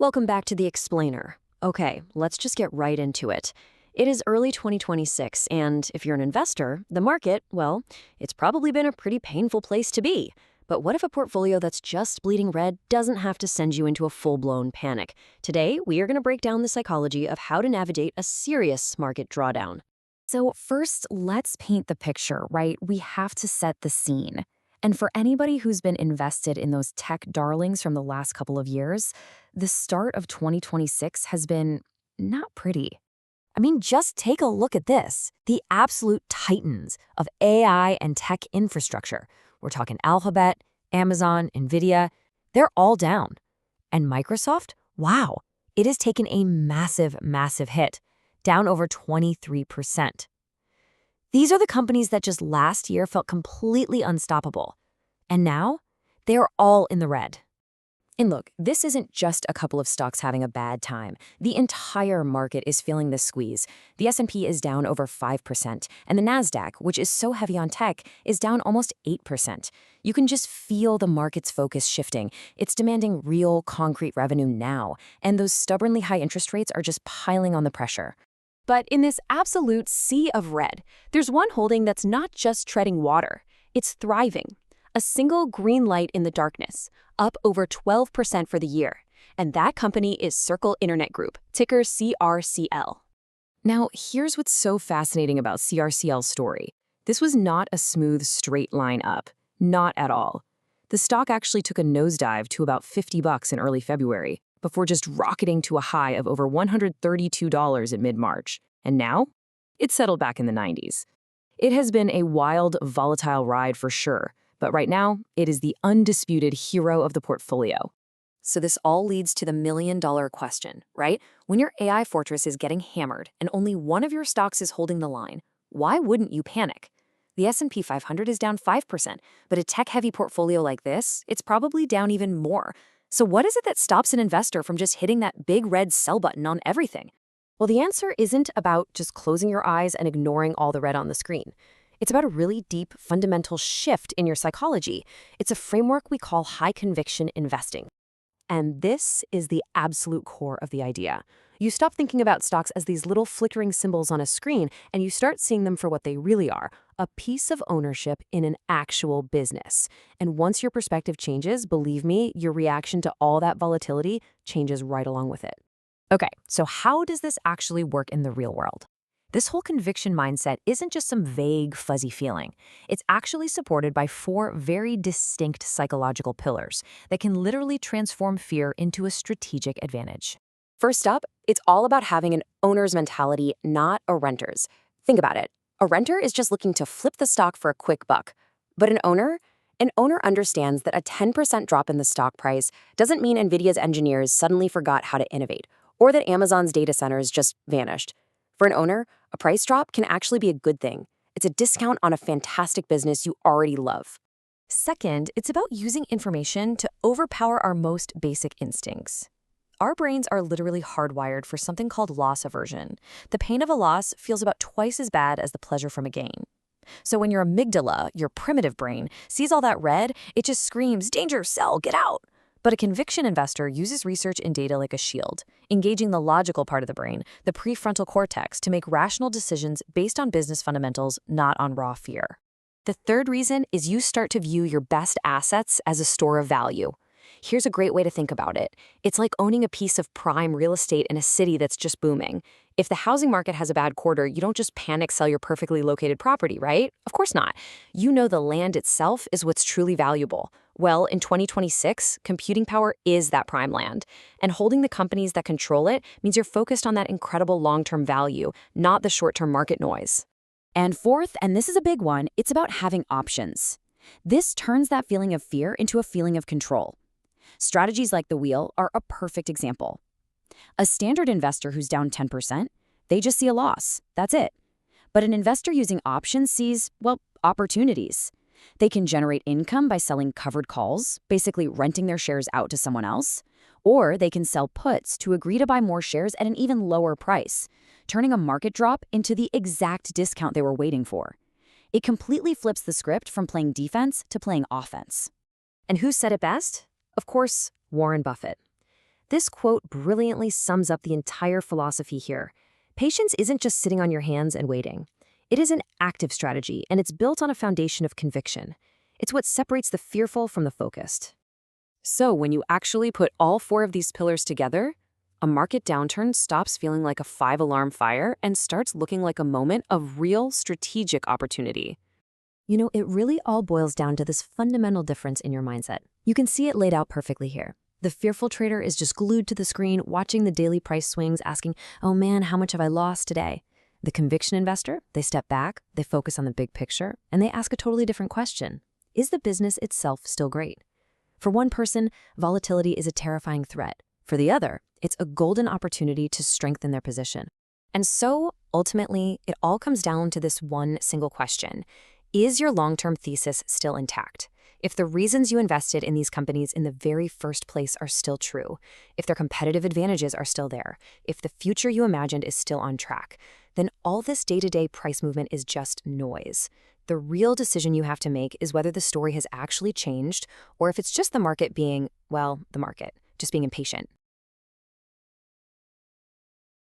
Welcome back to The Explainer. Okay, let's just get right into it. It is early 2026, and if you're an investor, the market, well, it's probably been a pretty painful place to be. But what if a portfolio that's just bleeding red doesn't have to send you into a full-blown panic? Today, we are going to break down the psychology of how to navigate a serious market drawdown. So first, let's paint the picture, right? We have to set the scene. And for anybody who's been invested in those tech darlings from the last couple of years, the start of 2026 has been not pretty. I mean, just take a look at this. The absolute titans of AI and tech infrastructure. We're talking Alphabet, Amazon, NVIDIA. They're all down. And Microsoft? Wow, it has taken a massive, massive hit, down over 23%. These are the companies that just last year felt completely unstoppable. And now, they are all in the red. And look, this isn't just a couple of stocks having a bad time. The entire market is feeling this squeeze. The S&P is down over 5%, and the Nasdaq, which is so heavy on tech, is down almost 8%. You can just feel the market's focus shifting. It's demanding real, concrete revenue now, and those stubbornly high interest rates are just piling on the pressure. But in this absolute sea of red, there's one holding that's not just treading water. It's thriving. A single green light in the darkness, up over 12% for the year. And that company is Circle Internet Group, ticker CRCL. Now, here's what's so fascinating about CRCL's story. This was not a smooth, straight line up. Not at all. The stock actually took a nosedive to about $50 in early February, before just rocketing to a high of over $132 in mid-March. And now, it's settled back in the 90s. It has been a wild, volatile ride for sure, but right now, it is the undisputed hero of the portfolio. So this all leads to the million-dollar question, right? When your AI fortress is getting hammered and only one of your stocks is holding the line, why wouldn't you panic? The S&P 500 is down 5%, but a tech-heavy portfolio like this, it's probably down even more. So what is it that stops an investor from just hitting that big red sell button on everything? Well, the answer isn't about just closing your eyes and ignoring all the red on the screen. It's about a really deep, fundamental shift in your psychology. It's a framework we call high-conviction investing. And this is the absolute core of the idea. You stop thinking about stocks as these little flickering symbols on a screen, and you start seeing them for what they really are, a piece of ownership in an actual business. And once your perspective changes, believe me, your reaction to all that volatility changes right along with it. Okay, so how does this actually work in the real world? This whole conviction mindset isn't just some vague, fuzzy feeling. It's actually supported by 4 very distinct psychological pillars that can literally transform fear into a strategic advantage. First up, it's all about having an owner's mentality, not a renter's. Think about it. A renter is just looking to flip the stock for a quick buck. But an owner understands that a 10% drop in the stock price doesn't mean NVIDIA's engineers suddenly forgot how to innovate, or that Amazon's data centers just vanished. For an owner, a price drop can actually be a good thing. It's a discount on a fantastic business you already love. Second, it's about using information to overpower our most basic instincts. Our brains are literally hardwired for something called loss aversion. The pain of a loss feels about twice as bad as the pleasure from a gain. So when your amygdala, your primitive brain, sees all that red, it just screams, "Danger, sell, get out!" But a conviction investor uses research and data like a shield, engaging the logical part of the brain, the prefrontal cortex, to make rational decisions based on business fundamentals, not on raw fear. The third reason is you start to view your best assets as a store of value. Here's a great way to think about it. It's like owning a piece of prime real estate in a city that's just booming. If the housing market has a bad quarter, you don't just panic sell your perfectly located property, right? Of course not. You know the land itself is what's truly valuable. Well, in 2026, computing power is that prime land. And holding the companies that control it means you're focused on that incredible long-term value, not the short-term market noise. And fourth, and this is a big one, it's about having options. This turns that feeling of fear into a feeling of control. Strategies like the wheel are a perfect example. A standard investor who's down 10%, they just see a loss. That's it. But an investor using options sees, well, opportunities. They can generate income by selling covered calls, basically renting their shares out to someone else, or they can sell puts to agree to buy more shares at an even lower price, turning a market drop into the exact discount they were waiting for. It completely flips the script from playing defense to playing offense. And who said it best? Of course, Warren Buffett. This quote brilliantly sums up the entire philosophy here. Patience isn't just sitting on your hands and waiting. It is an active strategy, and it's built on a foundation of conviction. It's what separates the fearful from the focused. So when you actually put all four of these pillars together, a market downturn stops feeling like a five-alarm fire and starts looking like a moment of real strategic opportunity. It really all boils down to this fundamental difference in your mindset. You can see it laid out perfectly here. The fearful trader is just glued to the screen, watching the daily price swings, asking, oh man, how much have I lost today? The conviction investor, they step back, they focus on the big picture, and they ask a totally different question. Is the business itself still great? For one person, volatility is a terrifying threat. For the other, it's a golden opportunity to strengthen their position. And so, ultimately, it all comes down to this one single question. Is your long-term thesis still intact? If the reasons you invested in these companies in the very first place are still true, if their competitive advantages are still there, if the future you imagined is still on track, then all this day-to-day price movement is just noise. The real decision you have to make is whether the story has actually changed or if it's just the market being, well, the market, just being impatient.